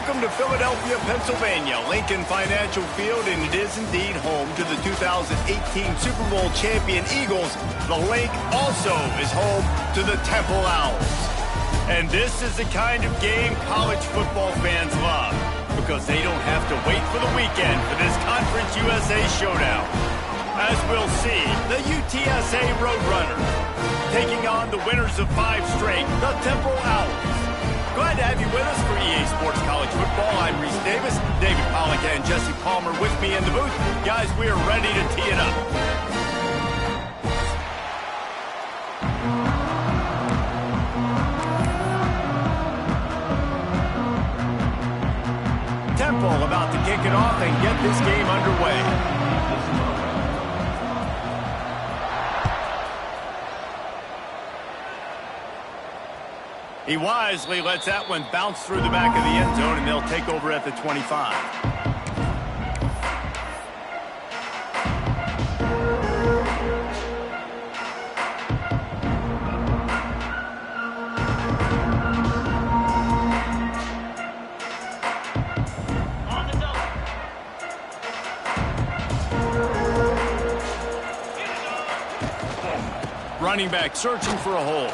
Welcome to Philadelphia, Pennsylvania, Lincoln Financial Field, and it is indeed home to the 2018 Super Bowl champion Eagles. The Link also is home to the Temple Owls. And this is the kind of game college football fans love, because they don't have to wait for the weekend for this Conference USA showdown. As we'll see, the UTSA Roadrunners taking on the winners of 5 straight, the Temple Owls. Glad to have you with us for EA Sports College Football. I'm Reese Davis, David Pollack and Jesse Palmer with me in the booth. Guys, we are ready to tee it up. Temple about to kick it off and get this game underway. He wisely lets that one bounce through the back of the end zone, and they'll take over at the 25. Running back searching for a hole.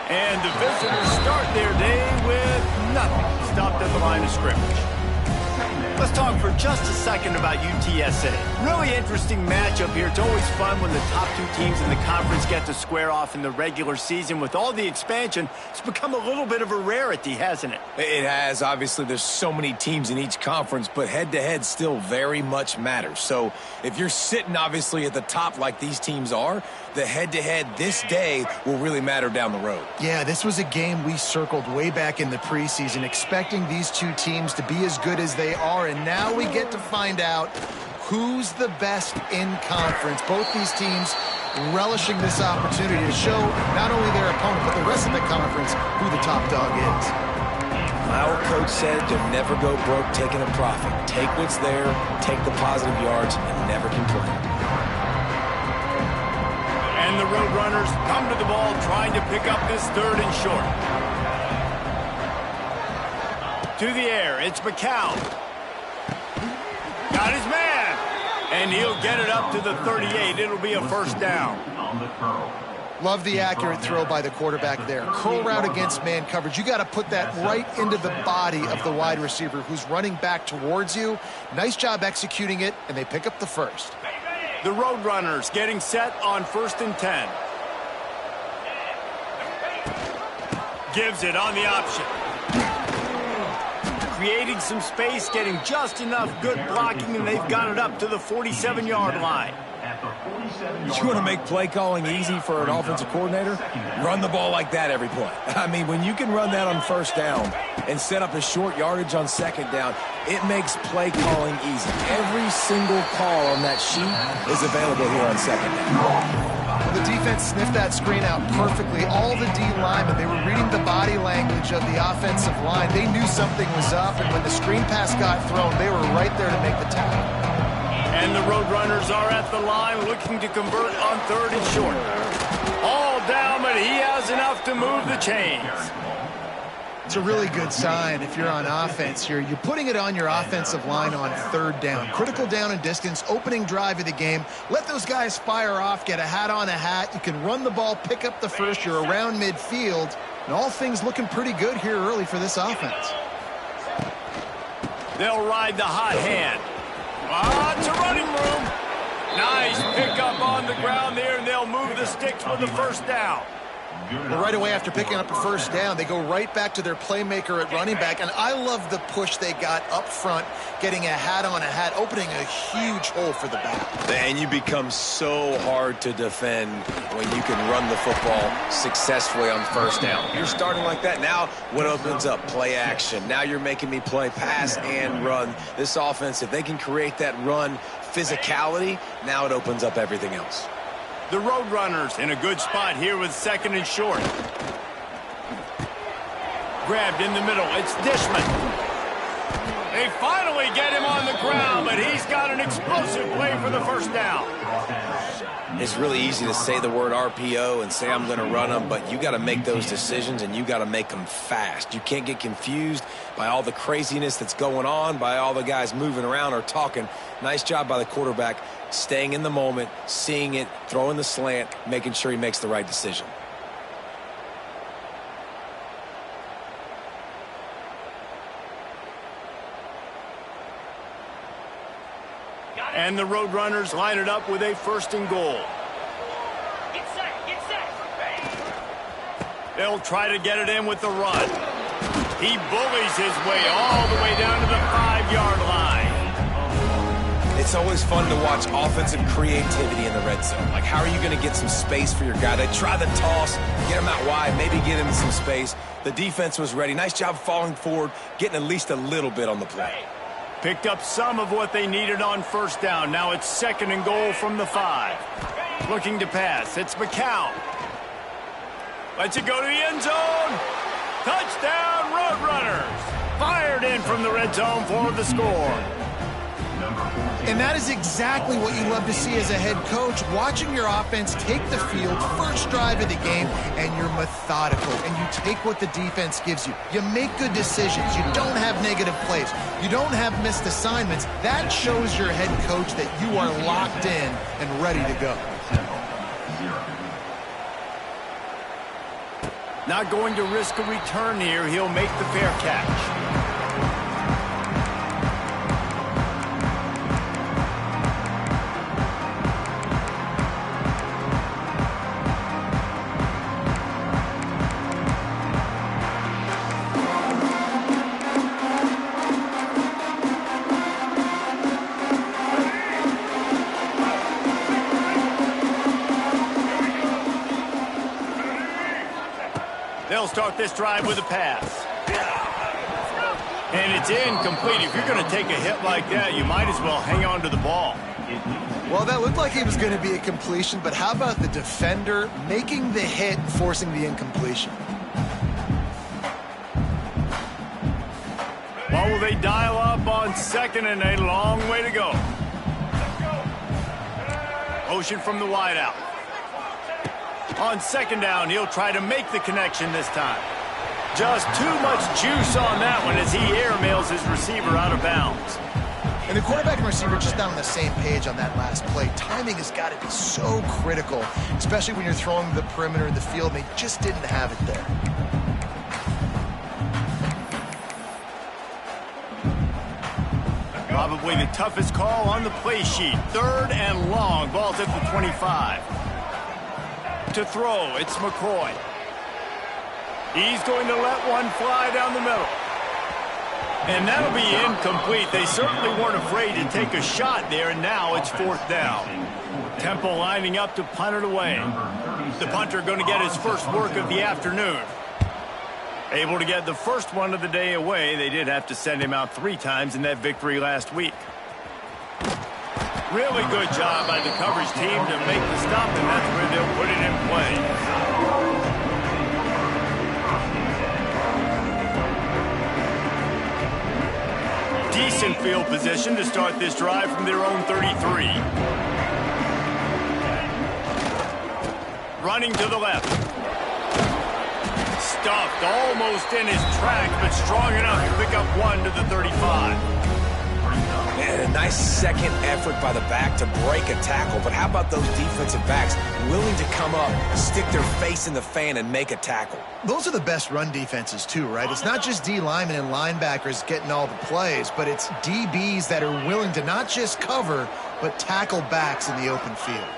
And the visitors start their day with nothing. Stopped at the line of scrimmage. Let's talk for just a second about UTSA. Really interesting matchup here. It's always fun when the top 2 teams in the conference get to square off in the regular season. With all the expansion, it's become a little bit of a rarity, hasn't it? It has. Obviously, there's so many teams in each conference, but head-to-head still very much matters. So if you're sitting, obviously, at the top like these teams are, the head-to-head this day will really matter down the road. Yeah, this was a game we circled way back in the preseason, expecting these 2 teams to be as good as they are, and now we get to find out who's the best in conference. Both these teams relishing this opportunity to show not only their opponent, but the rest of the conference who the top dog is. Our coach said to never go broke taking a profit. Take what's there, take the positive yards, and never complain. And the Roadrunners come to the ball trying to pick up this 3rd and short. To the air, it's McCown. Got his man. And he'll get it up to the 38. It'll be a first down. Love the accurate throw by the quarterback there. Curl route against man coverage. You got to put that right into the body of the wide receiver who's running back towards you. Nice job executing it, and they pick up the first. The Roadrunners getting set on 1st and 10. Gives it on the option. Creating some space, getting just enough good blocking, and they've got it up to the 47-yard line. You want to make play calling easy for an offensive coordinator? Run the ball like that every play. I mean, when you can run that on 1st down and set up a short yardage on 2nd down, it makes play calling easy. Every single call on that sheet is available here on 2nd down. The defense sniffed that screen out perfectly. All the D linemen, they were reading the body language of the offensive line. They knew something was up, and when the screen pass got thrown, they were right there to make the tackle. And the Roadrunners are at the line looking to convert on 3rd and short. All down, but he has enough to move the chains. It's a really good sign if you're on offense here. You're putting it on your offensive line on 3rd down. Critical down and distance, opening drive of the game. Let those guys fire off, get a hat on a hat. You can run the ball, pick up the first. You're around midfield. And all things looking pretty good here early for this offense. They'll ride the hot hand. Lots of running room. Nice pickup on the ground there, and they'll move the sticks for the first down. Well, right away after picking up a first down, they go right back to their playmaker at running back. And I love the push they got up front, getting a hat on a hat, opening a huge hole for the back. And you become so hard to defend when you can run the football successfully on 1st down. You're starting like that. Now what opens up? Play action. Now you're making me play pass and run. This offense, if they can create that run physicality, now it opens up everything else. The Roadrunners in a good spot here with 2nd and short. Grabbed in the middle. It's Dishman. They finally get him on the ground, but he's got an explosive play for the first down. It's really easy to say the word RPO and say I'm going to run them, but you got to make those decisions, and you got to make them fast. You can't get confused by all the craziness that's going on, by all the guys moving around or talking. Nice job by the quarterback, staying in the moment, seeing it, throwing the slant, making sure he makes the right decision. And the Roadrunners line it up with a 1st and goal. Get set, get set. They'll try to get it in with the run. He bullies his way all the way down to the 5-yard line. It's always fun to watch offensive creativity in the red zone. Like, how are you going to get some space for your guy? They try the toss, get him out wide, maybe get him some space. The defense was ready. Nice job falling forward, getting at least a little bit on the play. Picked up some of what they needed on 1st down. Now it's 2nd and goal from the 5. Looking to pass. It's McCown. Lets it go to the end zone. Touchdown, Roadrunners. Fired in from the red zone for the score. And that is exactly what you love to see as a head coach, watching your offense take the field, first drive of the game, and you're methodical, and you take what the defense gives you. You make good decisions. You don't have negative plays. You don't have missed assignments. That shows your head coach that you are locked in and ready to go. Not going to risk a return here. He'll make the fair catch. They'll start this drive with a pass. And it's incomplete. If you're going to take a hit like that, you might as well hang on to the ball. Well, that looked like it was going to be a completion, but how about the defender making the hit and forcing the incompletion? What will they dial up on 2nd and a long way to go? Motion from the wideout. On 2nd down, he'll try to make the connection this time. Just too much juice on that one as he airmails his receiver out of bounds. And the quarterback and receiver just not on the same page on that last play. Timing has got to be so critical, especially when you're throwing the perimeter of the field, and they just didn't have it there. Probably the toughest call on the play sheet. 3rd and long. Ball's at the 25. To throw, it's McCoy. He's going to let one fly down the middle. And that'll be incomplete. They certainly weren't afraid to take a shot there, and now it's 4th down. Temple lining up to punt it away. The punter going to get his first work of the afternoon. Able to get the first one of the day away. They did have to send him out 3 times in that victory last week. Really good job by the coverage team to make the stop, and that's where they'll put it in play. Decent field position to start this drive from their own 33. Running to the left. Stuffed almost in his track, but strong enough to pick up 1 to the 35. And a nice second effort by the back to break a tackle. But how about those defensive backs willing to come up, stick their face in the fan, and make a tackle? Those are the best run defenses too, right? It's not just D linemen and linebackers getting all the plays, but it's DBs that are willing to not just cover, but tackle backs in the open field.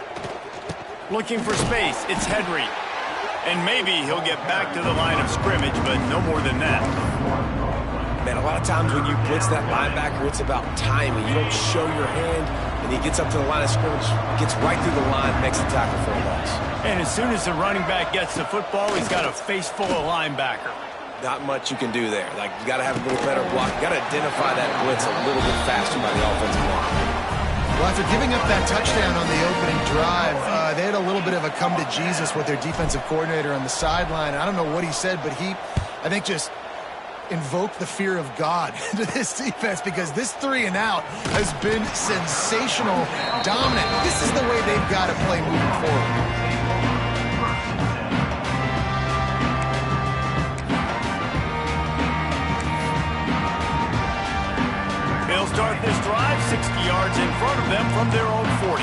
Looking for space, it's Henry. And maybe he'll get back to the line of scrimmage, but no more than that. Man, a lot of times when you blitz that linebacker, it's about timing. You don't show your hand, and he gets up to the line of scrimmage, gets right through the line, makes the tackle for a loss. And as soon as the running back gets the football, he's got a face full of linebacker. Not much you can do there. Like, you got to have a little better block. You got to identify that blitz a little bit faster by the offensive line. Well, after giving up that touchdown on the opening drive, they had a little bit of a come to Jesus with their defensive coordinator on the sideline. I don't know what he said, but he, I think, just invoke the fear of God into this defense because this 3-and-out has been sensational, dominant. This is the way they've got to play moving forward. They'll start this drive 60 yards in front of them from their own 40.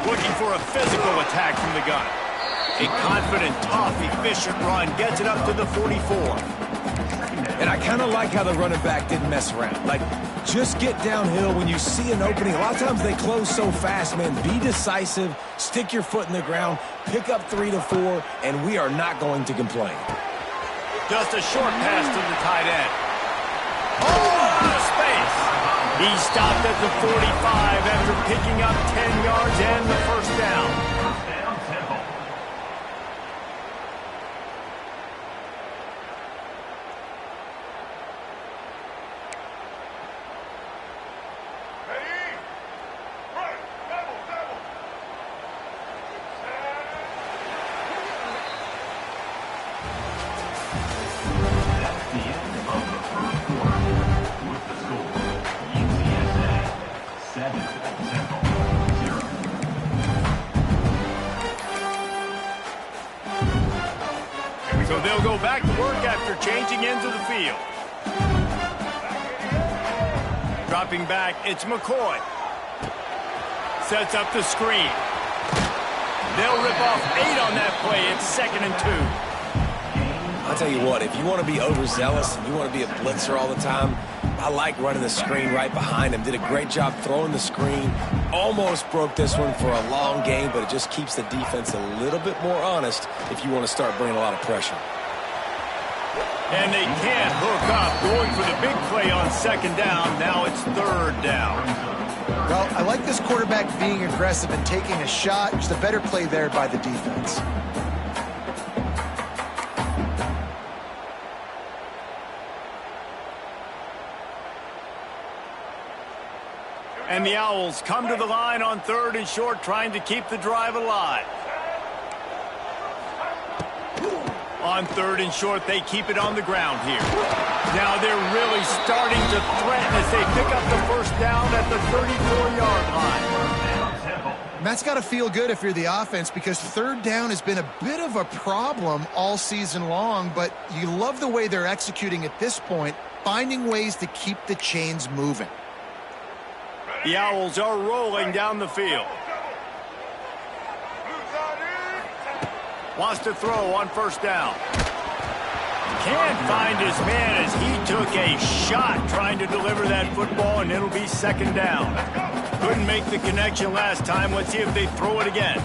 Looking for a physical attack from the gun. A confident, tough, efficient run gets it up to the 44. And I kind of like how the running back didn't mess around. Like, just get downhill when you see an opening. A lot of times they close so fast, man. Be decisive, stick your foot in the ground, pick up 3 to 4, and we are not going to complain. Just a short pass to the tight end. Oh, out of space. He stopped at the 45 after picking up 10 yards and the first down. So they'll go back to work after changing into the field. Dropping back, it's McCoy. Sets up the screen. They'll rip off 8 on that play. It's 2nd and 2. I'll tell you what, if you want to be overzealous and you want to be a blitzer all the time, I like running the screen right behind him. Did a great job throwing the screen. Almost broke this one for a long game, but it just keeps the defense a little bit more honest if you want to start bringing a lot of pressure. And they can't hook up. Going for the big play on 2nd down. Now it's 3rd down. Well, I like this quarterback being aggressive and taking a shot. Just a better play there by the defense. And the Owls come to the line on 3rd and short, trying to keep the drive alive. On 3rd and short, they keep it on the ground here. Now they're really starting to threaten as they pick up the first down at the 34-yard line. And that's got to feel good if you're the offense because 3rd down has been a bit of a problem all season long, but you love the way they're executing at this point, finding ways to keep the chains moving. The Owls are rolling down the field. Wants to throw on 1st down. Can't find his man as he took a shot trying to deliver that football, and it'll be 2nd down. Couldn't make the connection last time. Let's see if they throw it again.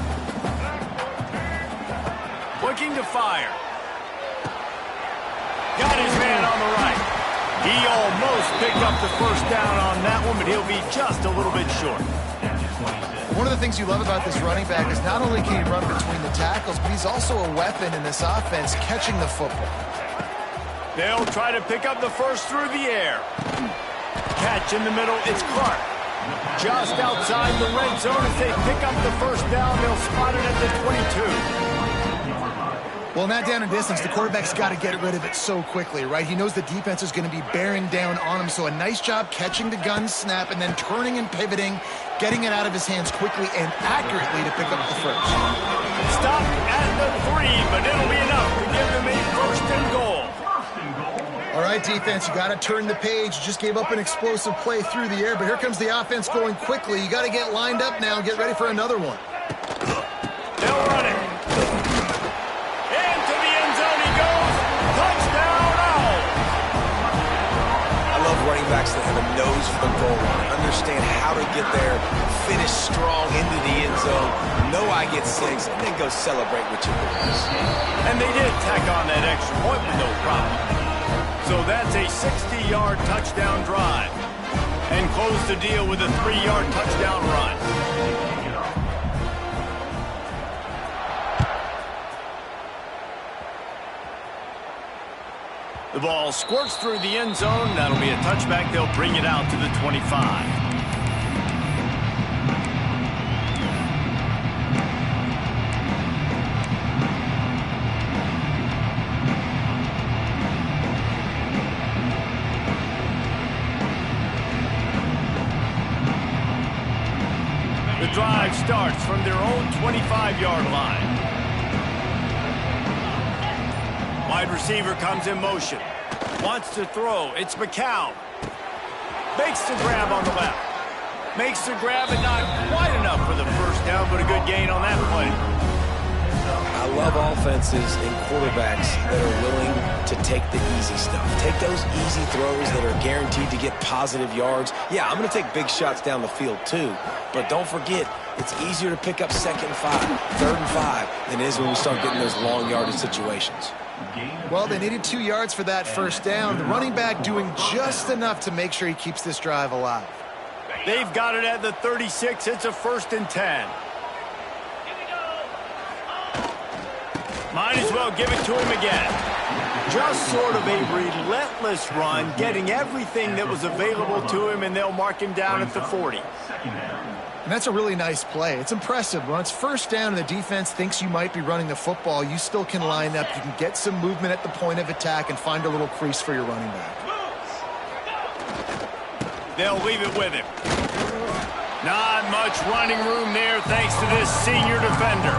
Looking to fire. Got his man on the right. He almost picked up the first down on that one, but he'll be just a little bit short. One of the things you love about this running back is not only can he run between the tackles, but he's also a weapon in this offense catching the football. They'll try to pick up the first through the air. Catch in the middle, it's Clark. Just outside the red zone as they pick up the first down. They'll spot it at the 22. Well, in that down and distance, the quarterback's got to get rid of it so quickly, right? He knows the defense is going to be bearing down on him, so a nice job catching the gun snap and then turning and pivoting, getting it out of his hands quickly and accurately to pick up the first. Stop at the 3, but it'll be enough to give them a 1st and goal. All right, defense, you got to turn the page. You just gave up an explosive play through the air, but here comes the offense going quickly. You got to get lined up now and get ready for another one. They'll run it. Into the end zone he goes. Touchdown, Owl. I love running backs that have a nose for the goal line, understand how to get there, finish strong into the end zone, know I get 6, and then go celebrate with your boys. And they did tack on that extra point with no problem. So that's a 60-yard touchdown drive. And close the deal with a 3-yard touchdown run. The ball squirts through the end zone. That'll be a touchback. They'll bring it out to the 25. The drive starts from their own 25-yard line. Wide receiver comes in motion. Wants to throw. It's McCown. Makes the grab on the left. Makes the grab and not quite enough for the first down, but a good gain on that play. I love offenses and quarterbacks that are willing to take the easy stuff. Take those easy throws that are guaranteed to get positive yards. Yeah, I'm going to take big shots down the field too, but don't forget, it's easier to pick up 2nd and 5, 3rd and 5 than it is when we start getting those long yardage situations. Well, they needed 2 yards for that first down. The running back doing just enough to make sure he keeps this drive alive. They've got it at the 36. It's a 1st and 10. Might as well give it to him again. Just sort of a relentless run, getting everything that was available to him, and they'll mark him down at the 40. And that's a really nice play. It's impressive. When it's first down and the defense thinks you might be running the football, you still can line up. You can get some movement at the point of attack and find a little crease for your running back. They'll leave it with him. Not much running room there thanks to this senior defender.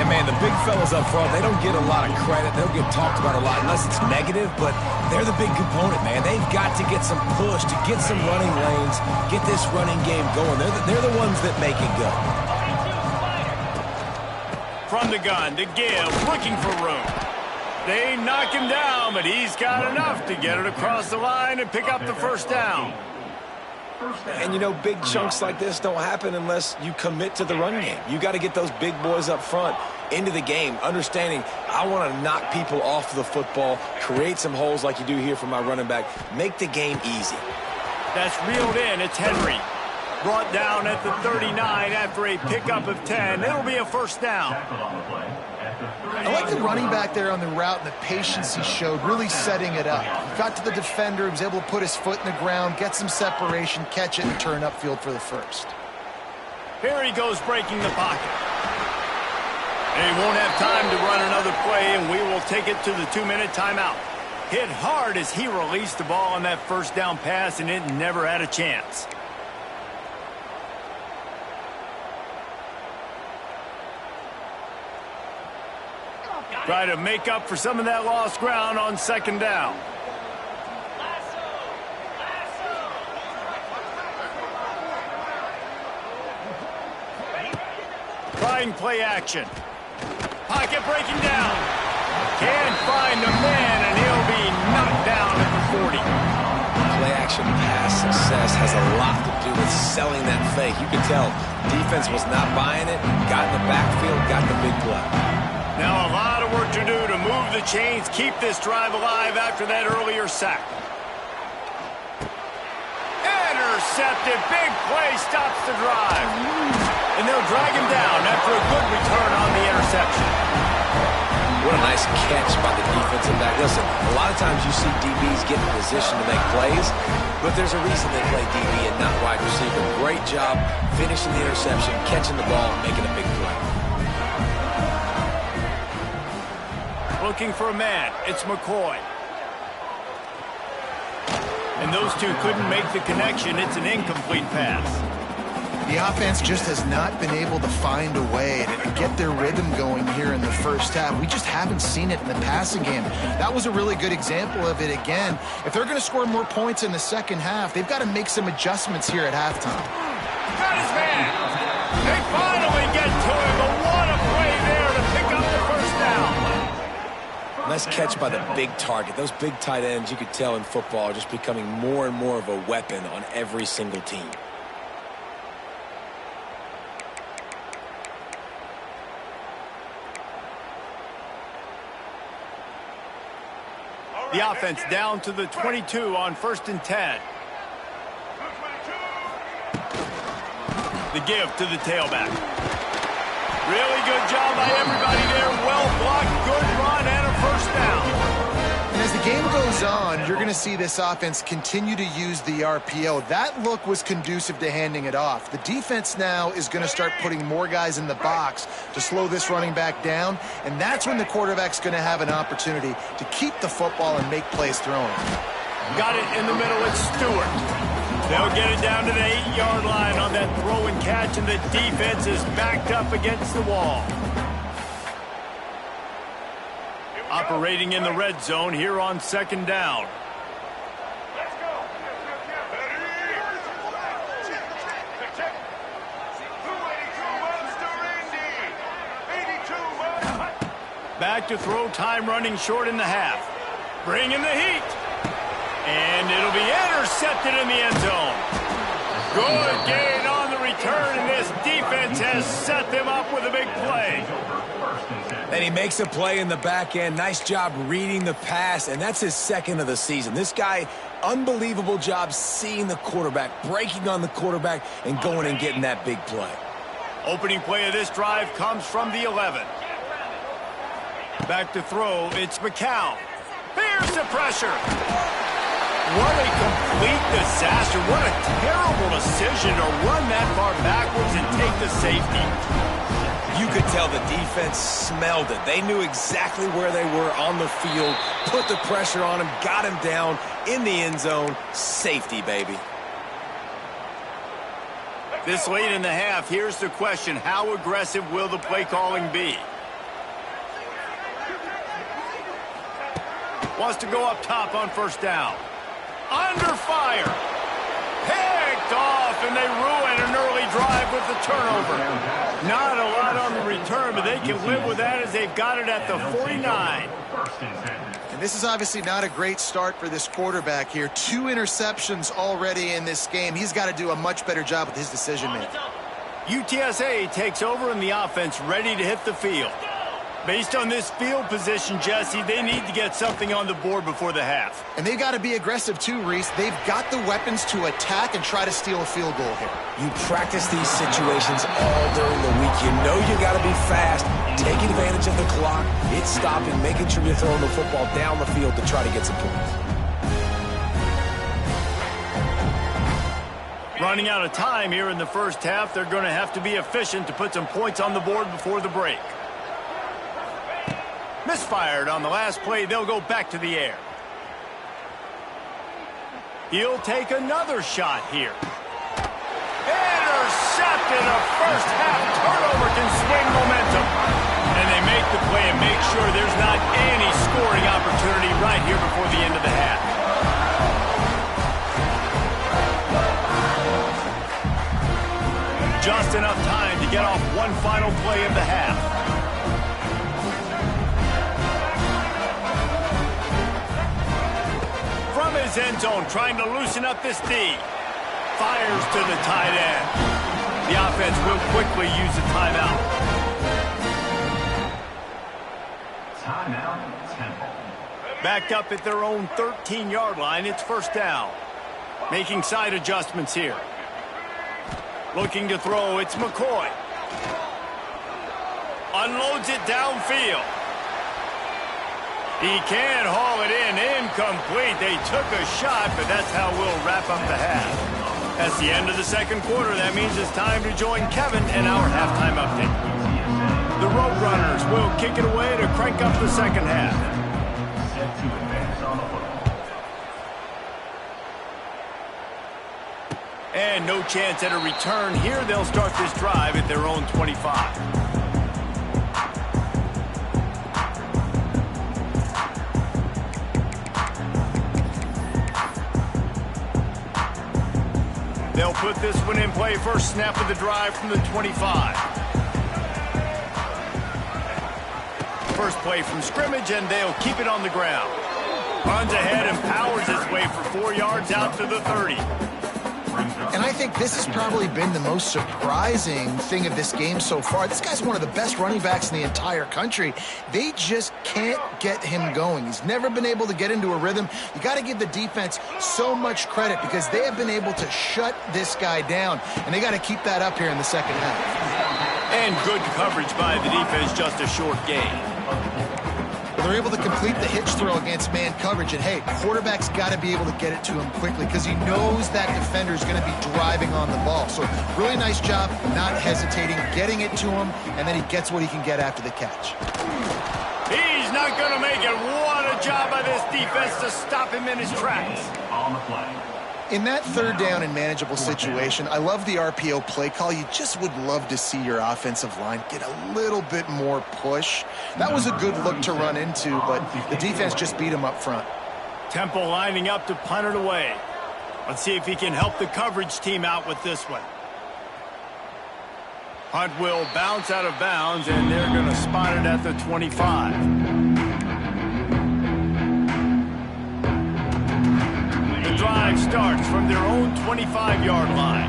And, man, the big fellas up front, they don't get a lot of credit. They don't get talked about a lot unless it's negative, but they're the big component, man. They've got to get some push, to get some running lanes, get this running game going. They're the ones that make it go. From the gun, to give, looking for room. They knock him down, but he's got enough to get it across the line and pick up the first down. And, you know, big chunks like this don't happen unless you commit to the run game. You got to get those big boys up front into the game, understanding I want to knock people off the football, create some holes like you do here for my running back, make the game easy. That's reeled in. It's Henry. Brought down at the 39 after a pickup of 10. It'll be a first down. I like the running back there on the route and the patience he showed, really setting it up. Got to the defender, he was able to put his foot in the ground, get some separation, catch it, and turn upfield for the first. Here he goes breaking the pocket. They won't have time to run another play, and we will take it to the 2-minute timeout. Hit hard as he released the ball on that first down pass, and it never had a chance. Try to make up for some of that lost ground on 2nd down. Trying play action. Pocket breaking down. Can't find the man, and he'll be knocked down at the 40. Play action pass success has a lot to do with selling that fake. You can tell defense was not buying it, got in the backfield, got the big play. Now a lot of work to do to move the chains, keep this drive alive after that earlier sack. Intercepted. Big play stops the drive. And they'll drag him down after a good return on the interception. What a nice catch by the defensive back. Listen, a lot of times you see DBs get in position to make plays, but there's a reason they play DB and not wide receiver. Great job finishing the interception, catching the ball, and making a big play. Looking for a man. It's McCoy. And those two couldn't make the connection. It's an incomplete pass. The offense just has not been able to find a way to get their rhythm going here in the first half. We just haven't seen it in the passing game. That was a really good example of it again. If they're going to score more points in the second half, they've got to make some adjustments here at halftime. Got his man. They finally get to him, but what a play there to pick up the first down. Nice catch by the big target. Those big tight ends, you could tell in football, are just becoming more and more of a weapon on every single team. The offense down to the 22 on 1st and 10. The give to the tailback. Really good job by everybody there. Well blocked, good run, and a first down. And as the game goes on, you're going to see this offense continue to use the RPO. That look was conducive to handing it off. The defense now is going to start putting more guys in the box to slow this running back down, and that's when the quarterback's going to have an opportunity to keep the football and make plays throwing. Got it in the middle. It's Stewart. They'll get it down to the 8-yard line on that throw and catch, and the defense is backed up against the wall. Operating in the red zone here on second down. Back to throw, time running short in the half. Bring in the heat. And it'll be intercepted in the end zone. Good gain on the return, and this defense has set them up with a big play. And he makes a play in the back end. Nice job reading the pass, and that's his second of the season. This guy, unbelievable job seeing the quarterback, breaking on the quarterback, and going and getting that big play. Opening play of this drive comes from the 11. Back to throw, it's McCown. There's the pressure. What a complete disaster. What a terrible decision to run that far backwards and take the safety. You could tell the defense smelled it. They knew exactly where they were on the field, put the pressure on him, got him down in the end zone. Safety, baby. This late in the half, here's the question. How aggressive will the play calling be? Wants to go up top on first down. Under fire. Picked off, and they ruin an early drive with the turnover. Not a lot on the return, but they can live with that as they've got it at the 49. And this is obviously not a great start for this quarterback here. 2 interceptions already in this game. He's got to do a much better job with his decision-making. UTSA takes over in the offense, ready to hit the field. Based on this field position, Jesse, they need to get something on the board before the half. And they've got to be aggressive too, Reese. They've got the weapons to attack and try to steal a field goal here. You practice these situations all during the week. You know you got to be fast, take advantage of the clock, hit stopping, making sure you're throwing the football down the field to try to get some points. Running out of time here in the first half, they're going to have to be efficient to put some points on the board before the break. Misfired on the last play. They'll go back to the air. He'll take another shot here. Intercepted. A first half turnover can swing momentum. And they make the play and make sure there's not any scoring opportunity right here before the end of the half. Just enough time to get off one final play of the half. From his end zone, trying to loosen up this D. Fires to the tight end. The offense will quickly use a timeout. Timeout, Temple. Backed up at their own 13-yard line, it's first down. Making side adjustments here. Looking to throw, it's McCoy. Unloads it downfield. He can haul it in, incomplete. They took a shot, but that's how we'll wrap up the half. That's the end of the second quarter. That means it's time to join Kevin in our halftime update. The Roadrunners will kick it away to crank up the second half. Set to advance on the football. And no chance at a return here. They'll start this drive at their own 25. They'll put this one in play. First snap of the drive from the 25. First play from scrimmage, and they'll keep it on the ground. Runs ahead and powers his way for 4 yards out to the 30. And I think this has probably been the most surprising thing of this game so far. This guy's one of the best running backs in the entire country. They just can't get him going. He's never been able to get into a rhythm. You got to give the defense so much credit because they have been able to shut this guy down, and they got to keep that up here in the second half. And good coverage by the defense, just a short gain. They're able to complete the hitch throw against man coverage, and hey, quarterback's got to be able to get it to him quickly because he knows that defender's going to be driving on the ball. So really nice job not hesitating, getting it to him, and then he gets what he can get after the catch. He's not going to make it. What a job by this defense to stop him in his tracks. On the play. In that third down and manageable situation, I love the RPO play call. You just would love to see your offensive line get a little bit more push. That was a good look to run into, but the defense just beat him up front. Temple lining up to punt it away. Let's see if he can help the coverage team out with this one. Punt will bounce out of bounds, and they're going to spot it at the 25. The drive starts from their own 25-yard line.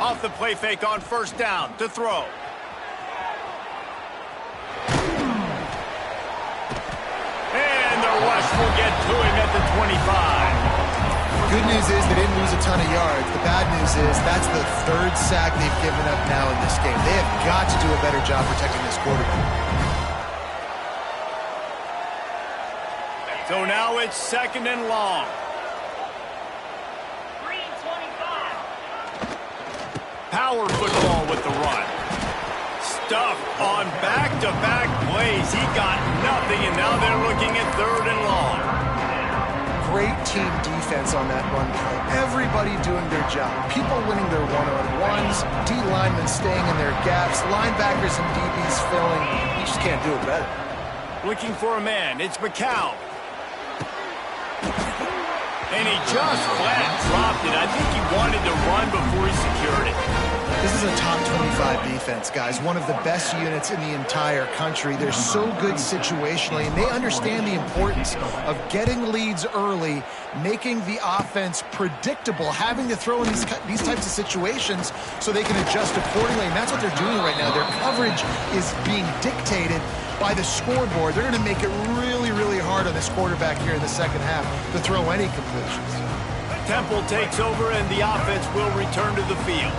Off the play fake on first down to throw. And the rush will get to him at the 25. Good news is they didn't lose a ton of yards. The bad news is that's the third sack they've given up now in this game. They have got to do a better job protecting this quarterback. So now it's second and long. Green 25. Power football with the run. Stuffed on back-to-back plays. He got nothing, and now they're looking at third and long. Great team defense on that run play. Everybody doing their job. People winning their one-on-ones. D linemen staying in their gaps. Linebackers and DBs filling. You just can't do it better. Looking for a man. It's McCown. And he just flat dropped it. I think he wanted to run before he secured it. This is a top 25 defense, guys. One of the best units in the entire country. They're so good situationally, and they understand the importance of getting leads early, making the offense predictable, having to throw in these types of situations so they can adjust accordingly, and that's what they're doing right now. Their coverage is being dictated by the scoreboard. They're going to make it really, really hard on this quarterback here in the second half to throw any completions. Temple takes over, and the offense will return to the field.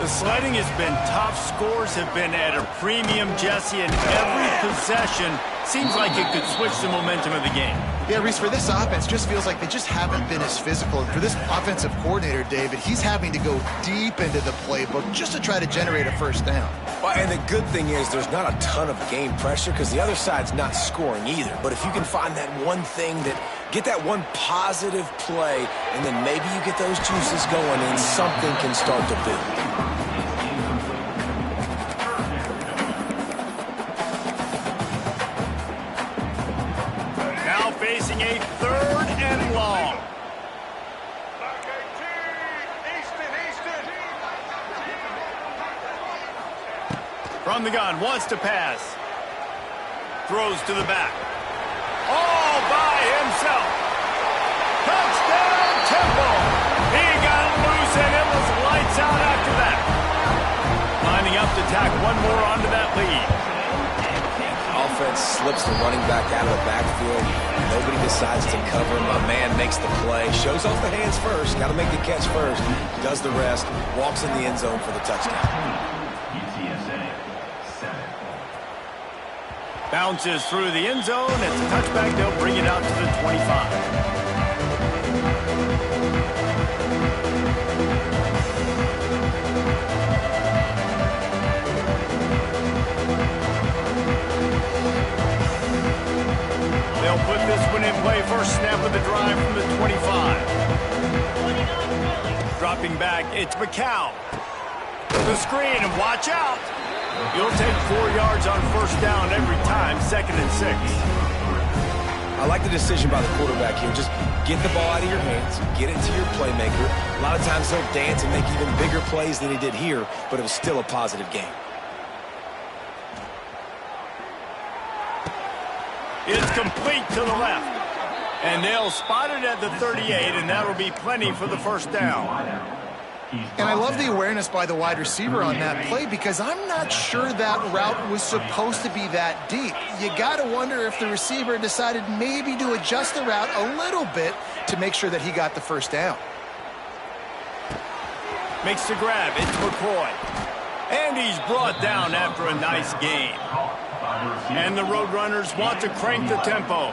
The sledding has been tough. Scores have been at a premium, Jesse, and every possession seems like it could switch the momentum of the game. Yeah, Reese, for this offense, just feels like they just haven't been as physical. And for this offensive coordinator, David, he's having to go deep into the playbook just to try to generate a first down. Well, and the good thing is there's not a ton of game pressure because the other side's not scoring either. But if you can find that one thing get that one positive play, and then maybe you get those juices going and something can start to build. Facing a third and long. From the gun, wants to pass. Throws to the back. All by himself. Touchdown, Temple. He got loose, and it was lights out after that. Lining up to tack one more onto that lead. Offense slips the running back out of the backfield. Nobody decides to cover. My man makes the play. Shows off the hands first. Got to make the catch first. Does the rest. Walks in the end zone for the touchdown. Bounces through the end zone. It's a touchback. They'll bring it out to the 25. They'll put this one in play. First snap of the drive from the 25. Dropping back, it's McCown. The screen, and watch out. You'll take 4 yards on first down every time, 2nd and 6. I like the decision by the quarterback here. Just get the ball out of your hands, get it to your playmaker. A lot of times he'll dance and make even bigger plays than he did here, but it was still a positive game. It's complete to the left. And they'll spot it at the 38, and that'll be plenty for the first down. And I love the awareness by the wide receiver on that play because I'm not sure that route was supposed to be that deep. You got to wonder if the receiver decided maybe to adjust the route a little bit to make sure that he got the first down. Makes the grab. It's McCoy. And he's brought down after a nice gain. And the Roadrunners want to crank the tempo.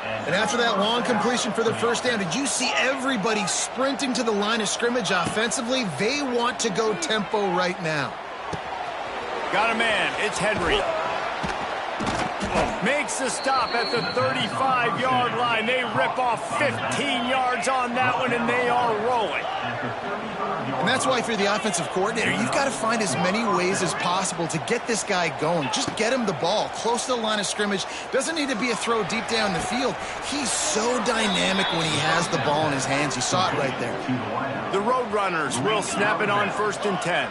And after that long completion for the first down, did you see everybody sprinting to the line of scrimmage offensively? They want to go tempo right now. Got a man. It's Henry. Makes the stop at the 35-yard line. They rip off 15 yards on that one, and they are rolling. And that's why if you're the offensive coordinator, you've got to find as many ways as possible to get this guy going. Just get him the ball close to the line of scrimmage. Doesn't need to be a throw deep down the field. He's so dynamic when he has the ball in his hands. You saw it right there. The Roadrunners will snap it on 1st and 10.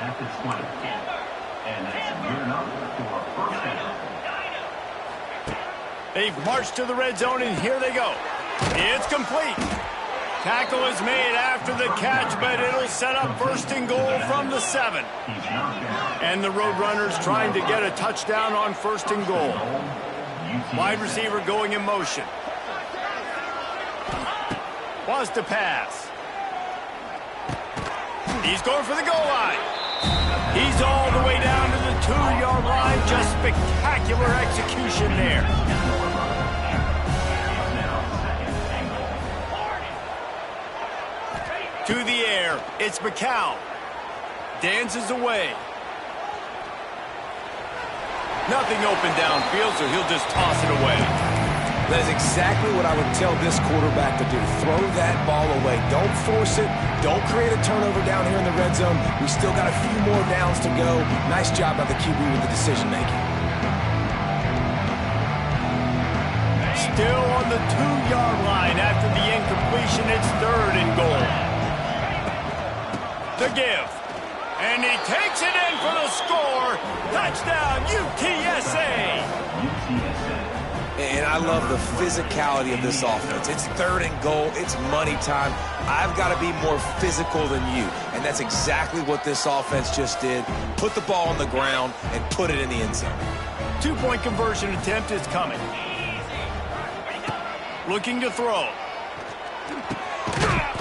They've marched to the red zone, and here they go. It's complete. Tackle is made after the catch, but it'll set up 1st and goal from the 7. And the Roadrunners trying to get a touchdown on 1st and goal. Wide receiver going in motion. Wants to pass. He's going for the goal line. He's all the way down to the 2-yard line. Just spectacular execution there. To the air, it's McCown. Dances away. Nothing open downfield, so he'll just toss it away. That is exactly what I would tell this quarterback to do. Throw that ball away. Don't force it. Don't create a turnover down here in the red zone. We still got a few more downs to go. Nice job by the QB with the decision-making. Still on the 2-yard line after the incompletion. It's 3rd and goal. The give. And he takes it in for the score. Touchdown, UTSA. And I love the physicality of this offense. It's 3rd and goal. It's money time. I've got to be more physical than you. And that's exactly what this offense just did. Put the ball on the ground and put it in the end zone. 2-point conversion attempt is coming. Looking to throw.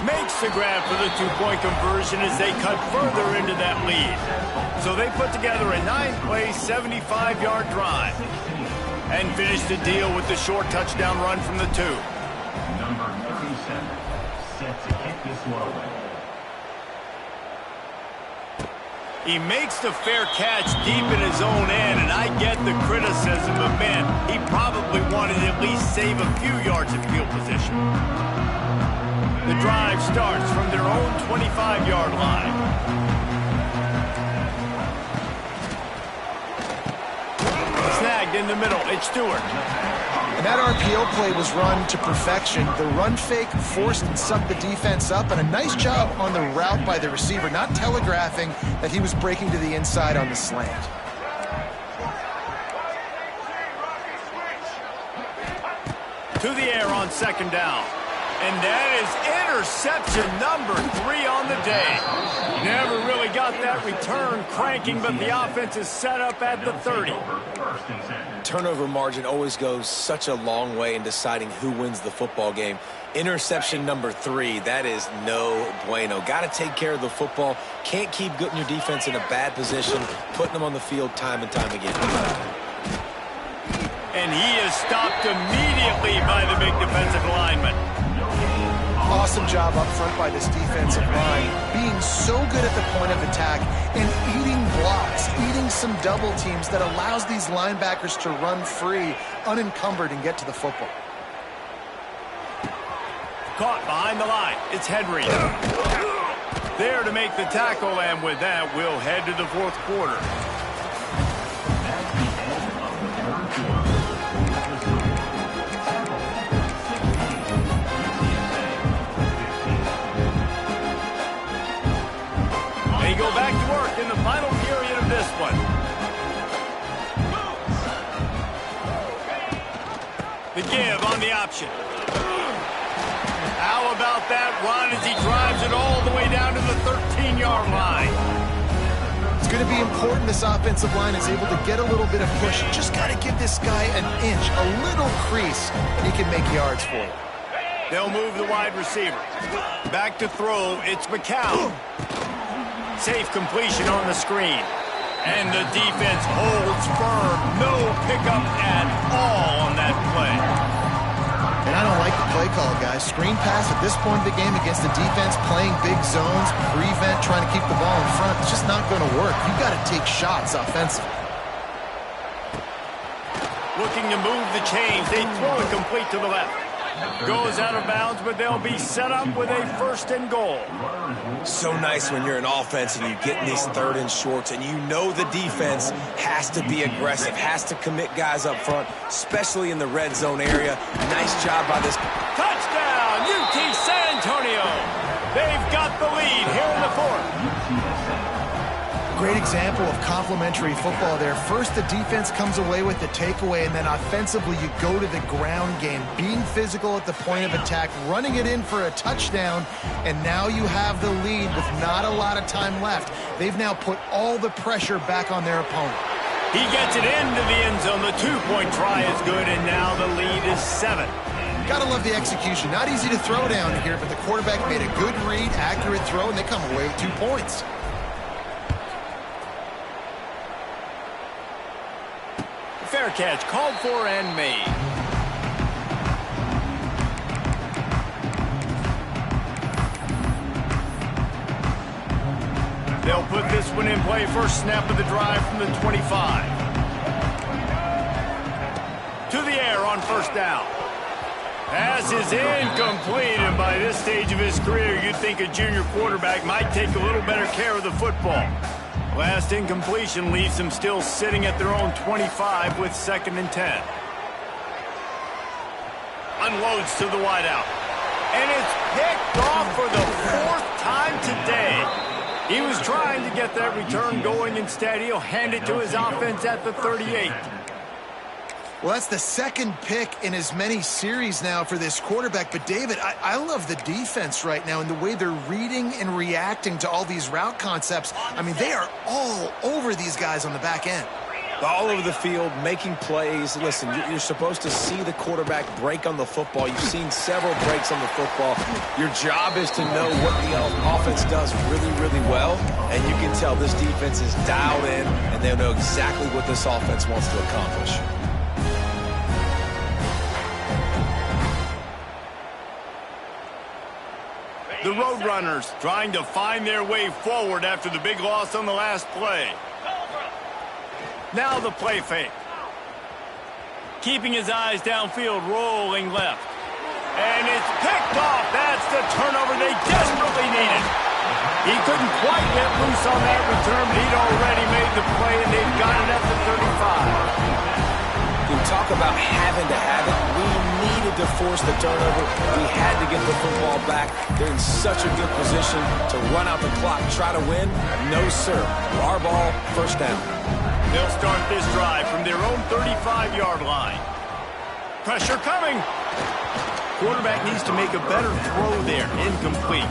Makes the grab for the 2-point conversion as they cut further into that lead. So they put together a 9-play, 75-yard drive. And finish the deal with the short touchdown run from the 2. Number 37, set to kick this one away. He makes the fair catch deep in his own end, and I get the criticism, but man, he probably wanted to at least save a few yards of field position. The drive starts from their own 25-yard line. Snagged in the middle. It's Stewart. And that RPO play was run to perfection. The run fake forced and sucked the defense up, and a nice job on the route by the receiver, not telegraphing that he was breaking to the inside on the slant. To the air on 2nd down. And that is interception number 3 on the day. Never really got that return cranking, but the offense is set up at the 30. Turnover margin always goes such a long way in deciding who wins the football game. Interception number 3, that is no bueno. Got to take care of the football. Can't keep putting your defense in a bad position, putting them on the field time and time again. And he is stopped immediately by the big defensive lineman. Awesome job up front by this defensive line, being so good at the point of attack and eating blocks, eating some double teams that allows these linebackers to run free, unencumbered, and get to the football. Caught behind the line. It's Henry. There to make the tackle, and with that, we'll head to the 4th quarter. They go back to work in the final period of this one. The give on the option. How about that run as he drives it all the way down to the 13-yard line? It's going to be important this offensive line is able to get a little bit of push. You just got to give this guy an inch, a little crease, and he can make yards for you. They'll move the wide receiver. Back to throw, it's McCown. Safe completion on the screen. And the defense holds firm. No pickup at all on that play. And I don't like the play call, guys. Screen pass at this point of the game against the defense, playing big zones, prevent, trying to keep the ball in front. It's just not going to work. You've got to take shots offensively. Looking to move the chains. They throw it complete to the left. Goes out of bounds, but they'll be set up with a 1st and goal. So nice when you're an offense and you get in these 3rd and shorts and you know the defense has to be aggressive, has to commit guys up front, especially in the red zone area. Nice job by this. Touchdown, UT San Antonio. They've got the lead here in the 4th. Great example of complementary football there. First, the defense comes away with the takeaway, and then offensively, you go to the ground game, being physical at the point of attack, running it in for a touchdown, and now you have the lead with not a lot of time left. They've now put all the pressure back on their opponent. He gets it into the end zone. The 2-point try is good, and now the lead is 7. Gotta love the execution. Not easy to throw down here, but the quarterback made a good read, accurate throw, and they come away with 2 points. Fair catch, called for and made. They'll put this one in play. First snap of the drive from the 25. To the air on 1st down. Pass is incomplete, and by this stage of his career, you'd think a junior quarterback might take a little better care of the football. Last incompletion leaves them still sitting at their own 25 with 2nd and 10. Unloads to the wideout. And it's picked off for the 4th time today. He was trying to get that return going. Instead, he'll hand it to his offense at the 38. Well, that's the 2nd pick in as many series now for this quarterback. But, David, I love the defense right now and the way they're reading and reacting to all these route concepts. I mean, they are all over these guys on the back end. All over the field, making plays. Listen, you're supposed to see the quarterback break on the football. You've seen several breaks on the football. Your job is to know what the offense does really, really well. And you can tell this defense is dialed in, and they know exactly what this offense wants to accomplish. The Roadrunners trying to find their way forward after the big loss on the last play. Now the play fake. Keeping his eyes downfield, rolling left. And it's picked off. That's the turnover they desperately needed. He couldn't quite get loose on that return, but he'd already made the play, and they've got it at the 35. You talk about having to have it. We needed to force the turnover. We had to get the football back. They're in such a good position to run out the clock, try to win. No, sir. Our ball, 1st down. They'll start this drive from their own 35-yard line. Pressure coming. Quarterback needs to make a better throw there. Incomplete.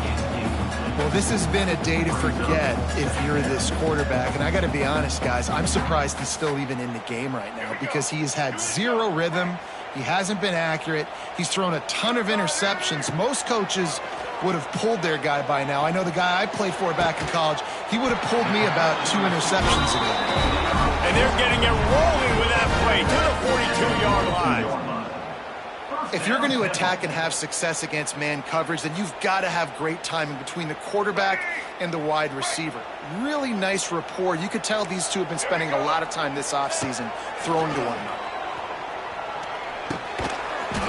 Well, this has been a day to forget if you're this quarterback. And I got to be honest, guys, I'm surprised he's still even in the game right now because he has had 0 rhythm. He hasn't been accurate. He's thrown a ton of interceptions. Most coaches would have pulled their guy by now. I know the guy I played for back in college, he would have pulled me about 2 interceptions ago. And they're getting it rolling with that play to the 42-yard line. If you're going to attack and have success against man coverage, then you've got to have great timing between the quarterback and the wide receiver. Really nice rapport. You could tell these two have been spending a lot of time this offseason throwing to one another.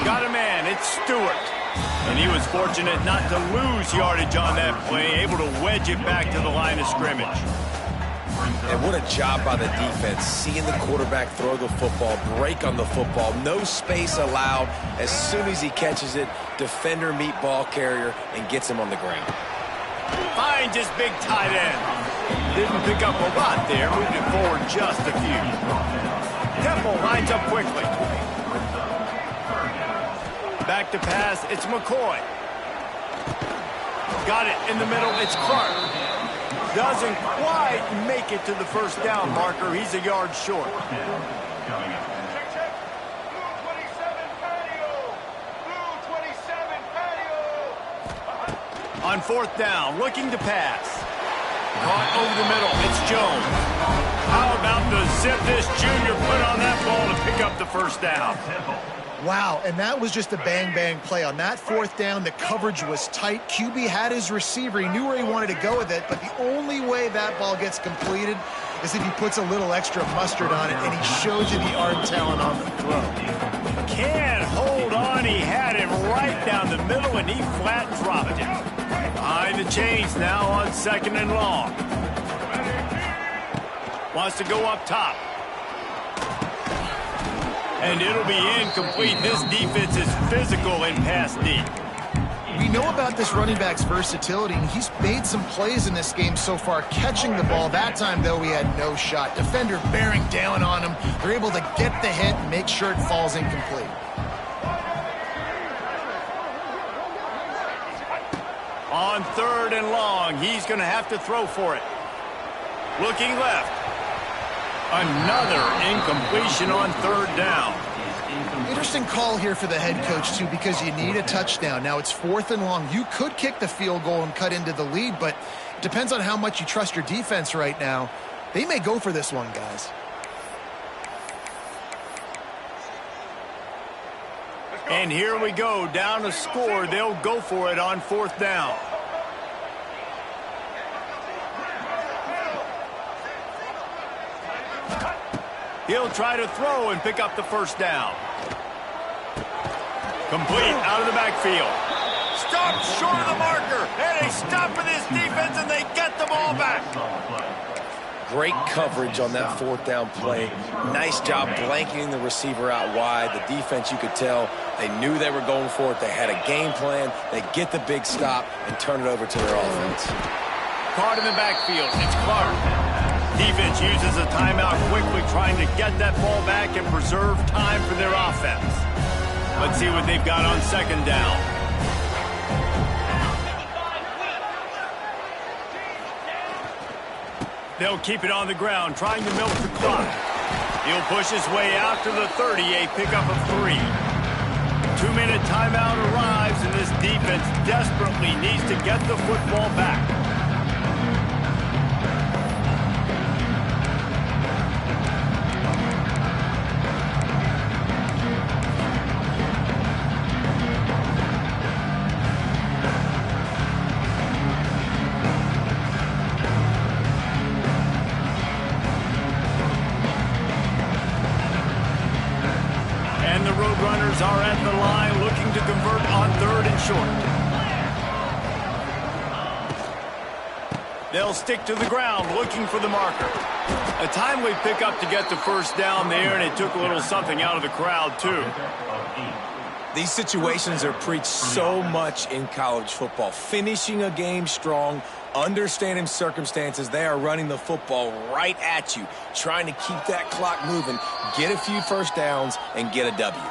Got a man. It's Stewart. And he was fortunate not to lose yardage on that play, able to wedge it back to the line of scrimmage. And what a job by the defense, seeing the quarterback throw the football, break on the football, no space allowed. As soon as he catches it, defender meet ball carrier and gets him on the ground. Finds his big tight end. Didn't pick up a lot there, moved it forward just a few. Temple lines up quickly. Back to pass, it's McCoy. Got it in the middle, it's Clark. Doesn't quite make it to the 1st down marker. He's a yard short. On 4th down, looking to pass. Caught over the middle. It's Jones. How about the zip this junior put on that ball to pick up the first down. Wow, and that was just a bang-bang play. On that fourth down, the coverage was tight. QB had his receiver. He knew where he wanted to go with it, but the only way that ball gets completed is if he puts a little extra mustard on it, and he shows you the arm talent on the throw. Can't hold on. He had it right down the middle, and he flat dropped it. Behind the chains now on 2nd and long. Wants to go up top. And it'll be incomplete. This defense is physical and pass deep. We know about this running back's versatility, and he's made some plays in this game so far, catching the ball. That time, though, he had no shot. Defender bearing down on him. They're able to get the hit and make sure it falls incomplete. On 3rd and long, he's going to have to throw for it. Looking left. Another incompletion on 3rd down. Interesting call here for the head coach, too, because you need a touchdown. Now it's 4th and long. You could kick the field goal and cut into the lead, but it depends on how much you trust your defense right now. They may go for this one, guys. And here we go, down a score. They'll go for it on 4th down. He'll try to throw and pick up the first down. Complete out of the backfield. Stopped short of the marker. And they stop with this defense and they get the ball back. Great coverage on that 4th down play. Nice job blanketing the receiver out wide. The defense, you could tell, they knew they were going for it. They had a game plan. They get the big stop and turn it over to their offense. Caught in the backfield. It's Clark. Defense uses a timeout quickly, trying to get that ball back and preserve time for their offense. Let's see what they've got on 2nd down. They'll keep it on the ground, trying to milk the clock. He'll push his way out to the 30, a pickup of 3. 2-minute timeout arrives, and this defense desperately needs to get the football back. Are at the line looking to convert on 3rd and short. They'll stick to the ground looking for the marker. A timely pickup to get the first down there, and it took a little something out of the crowd too. These situations are preached so much in college football. Finishing a game strong, understanding circumstances. They are running the football right at you, trying to keep that clock moving, get a few first downs, and get a W.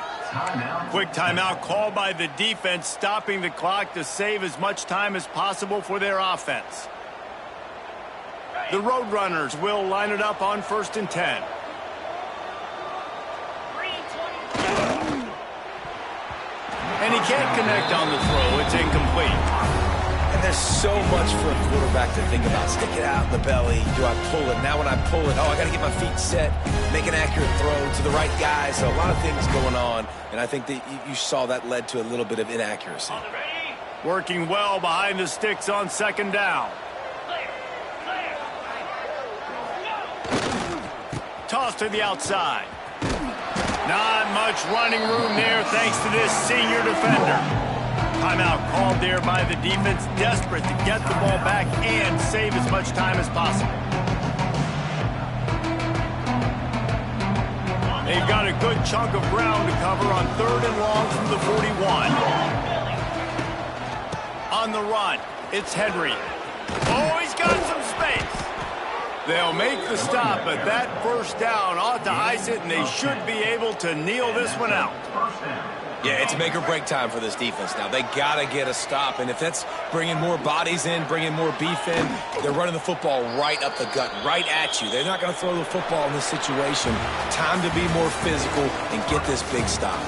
Quick timeout called by the defense, stopping the clock to save as much time as possible for their offense. The Roadrunners will line it up on 1st and 10. And he can't connect on the throw. It's incomplete. And there's so much for a quarterback to think about. Stick it out in the belly. Do I pull it? Now when I pull it, I got to get my feet set, make an accurate throw to the right guy. So a lot of things going on. And I think that you saw that led to a little bit of inaccuracy. Working well behind the sticks on 2nd down. Toss to the outside. Not much running room there thanks to this senior defender. Timeout called there by the defense, desperate to get the ball back and save as much time as possible. They've got a good chunk of ground to cover on 3rd and long from the 41. On the run, it's Henry. Oh, he's got some space. They'll make the stop, but that first down ought to ice it, and they should be able to kneel this one out. Yeah, it's make or break time for this defense now. They got to get a stop, and if that's bringing more bodies in, bringing more beef in, they're running the football right up the gut, right at you. They're not going to throw the football in this situation. Time to be more physical and get this big stop.